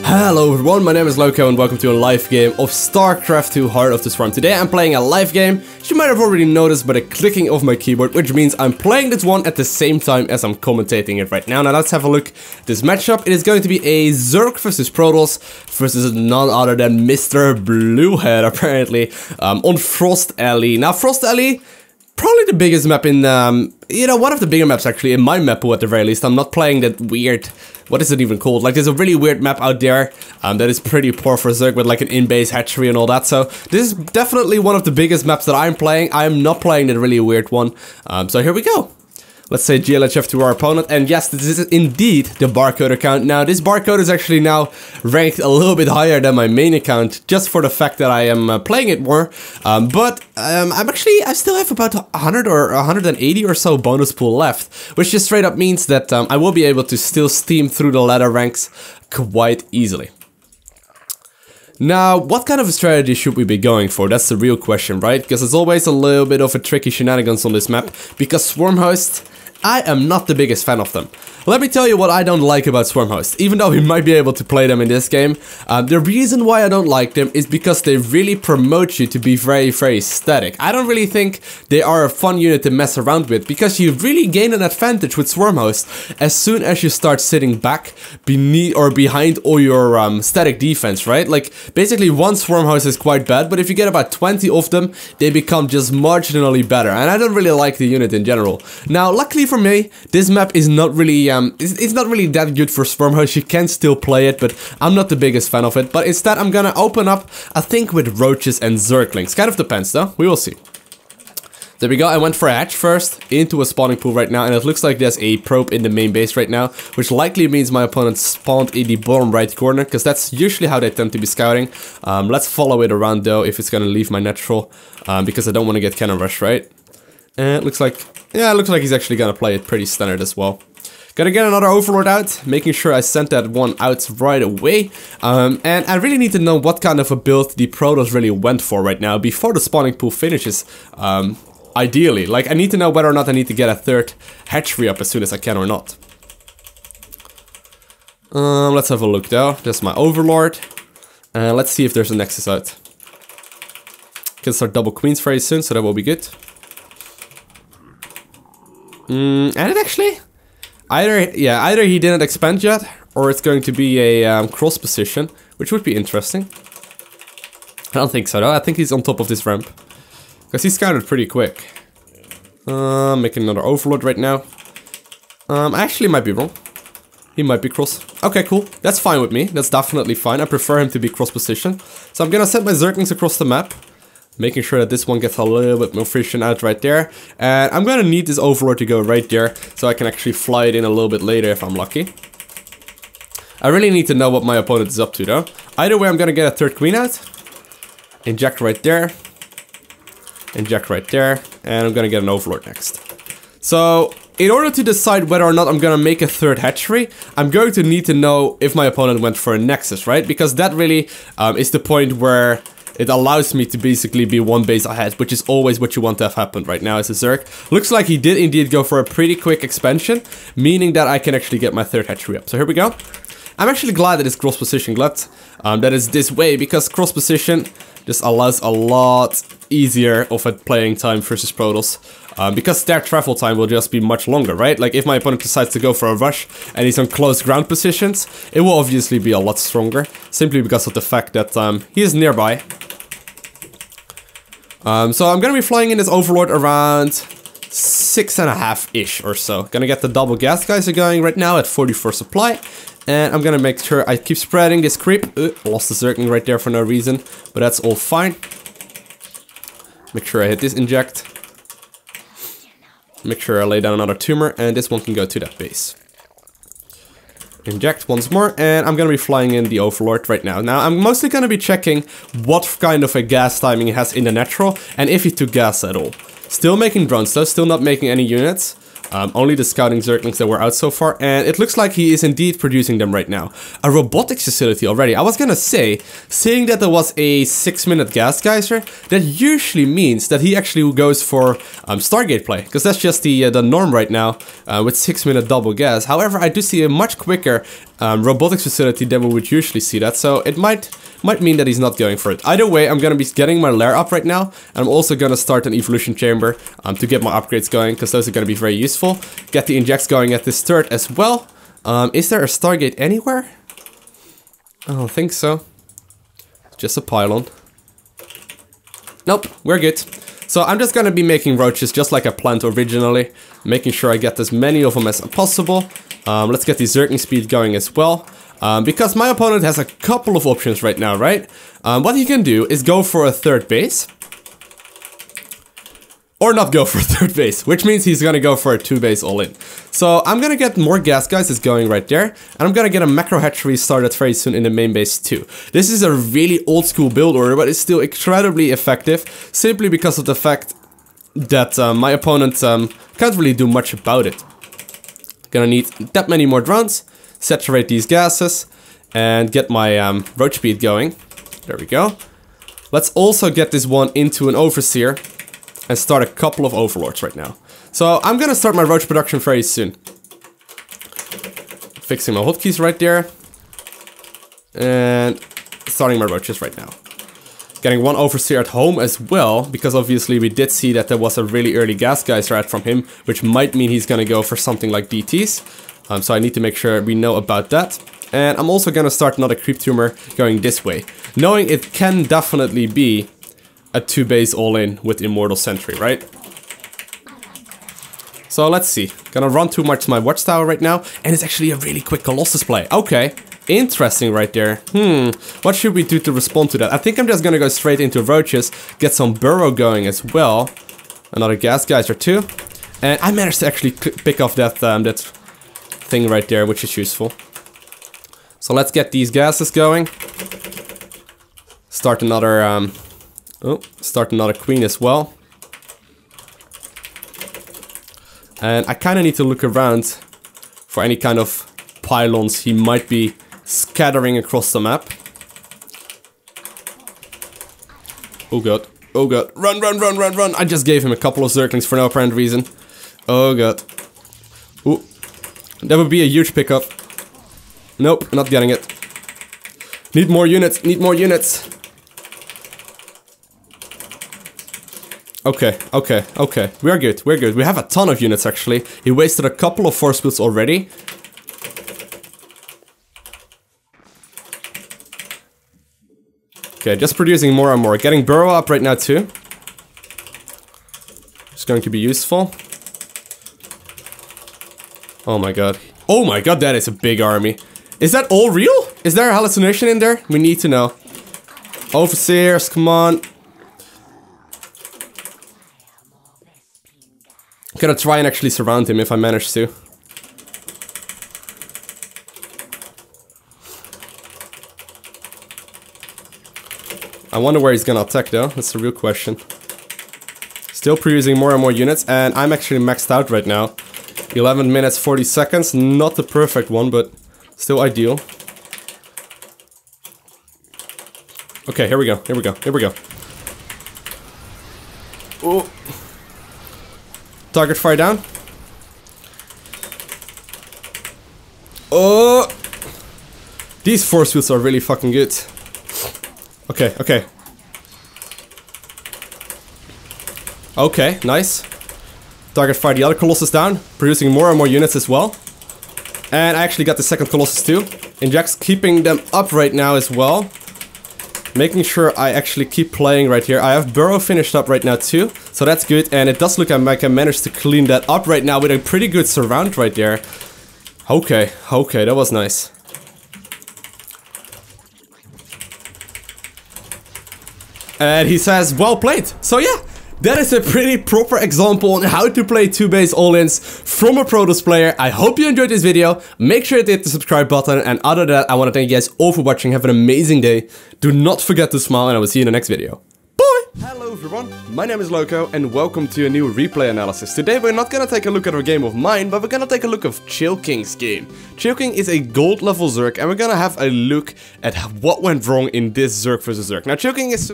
Hello everyone, my name is Lowko and welcome to a live game of StarCraft II Heart of the Swarm. Today I'm playing a live game, which you might have already noticed by the clicking of my keyboard, which means I'm playing this one at the same time as I'm commentating it right now. Now let's have a look at this matchup. It is going to be a Zerg versus Protoss versus none other than Mr. Bluehead, apparently, on Frost Alley. Now Frost Alley, probably the biggest map in, one of the bigger maps actually in my map pool at the very least. I'm not playing that weird, what is it even called? Like there's a really weird map out there that is pretty poor for Zerg with like an in-base hatchery and all that. So this is definitely one of the biggest maps that I'm playing. I am not playing that really weird one. So here we go. Let's say GLHF to our opponent, and yes, this is indeed the barcode account. Now, this barcode is actually now ranked a little bit higher than my main account, just for the fact that I am playing it more. I still have about 100 or 180 or so bonus pool left, which just straight up means that I will be able to still steam through the ladder ranks quite easily. Now, what kind of a strategy should we be going for? That's the real question, right? Because it's always a little bit of a tricky shenanigans on this map, because Swarm Host, I am not the biggest fan of them. Let me tell you what I don't like about Swarm Host, even though we might be able to play them in this game. The reason why I don't like them is because they really promote you to be very, very static. I don't really think they are a fun unit to mess around with, because you really gain an advantage with Swarm Host as soon as you start sitting back beneath or behind all your static defense, right? Like, basically one Swarm Host is quite bad, but if you get about 20 of them, they become just marginally better, and I don't really like the unit in general. Now, luckily for me, this map is not really it's not really that good for Swarm Host. You can still play it, but I'm not the biggest fan of it. But instead, I'm gonna open up, I think, with Roaches and Zerglings. Kind of depends, though. We will see. There we go. I went for a hatch first into a spawning pool right now, and it looks like there's a probe in the main base right now, which likely means my opponent spawned in the bottom right corner, because that's usually how they tend to be scouting. Let's follow it around, though, if it's gonna leave my natural, because I don't want to get cannon rush, right? And it looks like, yeah, it looks like he's actually gonna play it pretty standard as well. Gotta get another Overlord out, making sure I sent that one out right away. And I really need to know what kind of a build the Protoss really went for right now before the spawning pool finishes. Ideally, like I need to know whether or not I need to get a third hatchery up as soon as I can or not. Let's have a look though. There's my Overlord. Let's see if there's a Nexus out. Can start double queens very soon, so that will be good. And it actually, either he didn't expand yet, or it's going to be a cross position, which would be interesting. I don't think so though. I think he's on top of this ramp, because he scouted pretty quick. Making another Overlord right now. I actually might be wrong. He might be cross. Okay, cool. That's fine with me. That's definitely fine. I prefer him to be cross position. So I'm gonna set my Zerglings across the map, making sure that this one gets a little bit more friction out right there. And I'm gonna need this Overlord to go right there, so I can actually fly it in a little bit later if I'm lucky. I really need to know what my opponent is up to though. Either way, I'm gonna get a third queen out. Inject right there. Inject right there. And I'm gonna get an Overlord next. So, in order to decide whether or not I'm gonna make a third hatchery, I'm going to need to know if my opponent went for a Nexus, right? Because that really is the point where it allows me to basically be one base ahead, which is always what you want to have happen right now as a Zerg. Looks like he did indeed go for a pretty quick expansion, meaning that I can actually get my third hatchery up. So here we go. I'm actually glad that it's cross position, that is this way, because cross position just allows a lot easier of a playing time versus Protoss. Because their travel time will just be much longer, right? Like if my opponent decides to go for a rush and he's on close ground positions, it will obviously be a lot stronger, simply because of the fact that he is nearby. So I'm gonna be flying in this Overlord around 6.5-ish or so. Gonna get the double gas guys are going right now at 44 supply. And I'm gonna make sure I keep spreading this creep. Lost the Zergling right there for no reason, but that's all fine. Make sure I hit this inject. Make sure I lay down another tumor, and this one can go to that base. Inject once more, and I'm gonna be flying in the Overlord right now. Now, I'm mostly gonna be checking what kind of a gas timing he has in the natural, and if he took gas at all. Still making drones though, still not making any units. Only the scouting Zerglings that were out so far, and it looks like he is indeed producing them right now. A robotics facility already. I was gonna say, seeing that there was a 6-minute gas geyser, that usually means that he actually goes for Stargate play, because that's just the norm right now with 6-minute double gas. However, I do see a much quicker robotics facility, then we would usually see that. So it might mean that he's not going for it. Either way, I'm gonna be getting my lair up right now. And I'm also gonna start an evolution chamber to get my upgrades going, because those are gonna be very useful. Get the injects going at this turret as well. Is there a Stargate anywhere? I don't think so. Just a pylon. Nope, we're good. So I'm just gonna be making roaches just like I planned originally. Making sure I get as many of them as possible. Let's get the Zerging speed going as well. Because my opponent has a couple of options right now, right? What he can do is go for a third base. Or not go for a third base, which means he's gonna go for a 2-base all-in. So I'm gonna get more gas guys that's going right there. And I'm gonna get a macro hatchery started very soon in the main base too. This is a really old school build order, but it's still incredibly effective. Simply because of the fact that my opponent can't really do much about it. Gonna need that many more drones. Saturate these gases. And get my roach speed going. There we go. Let's also get this one into an overseer. And start a couple of overlords right now. So I'm gonna start my roach production very soon. Fixing my hotkeys right there. And starting my roaches right now. Getting one overseer at home as well, because obviously we did see that there was a really early gas geyser ad from him, which might mean he's gonna go for something like DTs. So I need to make sure we know about that. And I'm also gonna start another creep tumor going this way, knowing it can definitely be a 2-base all-in with Immortal Sentry, right? So let's see. Gonna run too much to my watchtower right now, and it's actually a really quick Colossus play. Okay, interesting right there. What should we do to respond to that? I think I'm just gonna go straight into roaches, get some burrow going as well. Another gas geyser too. And I managed to actually pick off that that thing right there, which is useful. So let's get these gases going. Start another start another queen as well. And I kind of need to look around for any kind of pylons he might be scattering across the map. Oh god, oh god, run, run, run, run, run. I just gave him a couple of Zerglings for no apparent reason. Oh god. Ooh, that would be a huge pickup. Nope, not getting it. Need more units, need more units. Okay, okay, okay. We're good, we're good. We have a ton of units actually. He wasted a couple of force fields already. Okay, just producing more and more. Getting burrow up right now too. It's going to be useful. Oh my god. Oh my god, that is a big army. Is that all real? Is there a hallucination in there? We need to know. Overseers, come on. Gonna try and actually surround him if I manage to. I wonder where he's gonna attack though, that's the real question. Still producing more and more units, and I'm actually maxed out right now. 11 minutes 40 seconds, not the perfect one, but still ideal. Okay, here we go, here we go, here we go. Oh. Target fire down. Oh! These force fields are really fucking good. Okay, okay. Okay, nice. Target fire the other Colossus down, producing more and more units as well. And I actually got the second Colossus too. Injects keeping them up right now as well. Making sure I actually keep playing right here. I have Burrow finished up right now too, so that's good. And it does look like I managed to clean that up right now with a pretty good surround right there. Okay, okay, that was nice. And he says, well played. So yeah, that is a pretty proper example on how to play 2-base all-ins from a Protoss player. I hope you enjoyed this video. Make sure to hit the subscribe button. And other than that, I want to thank you guys all for watching. Have an amazing day. Do not forget to smile, and I will see you in the next video. Bye! Hello everyone, my name is Lowko, and welcome to a new replay analysis. Today we're not gonna take a look at a game of mine, but we're gonna take a look of Chill King's game. Chill King is a gold level Zerg, and we're gonna have a look at what went wrong in this Zerg vs Zerg. Now Chill King is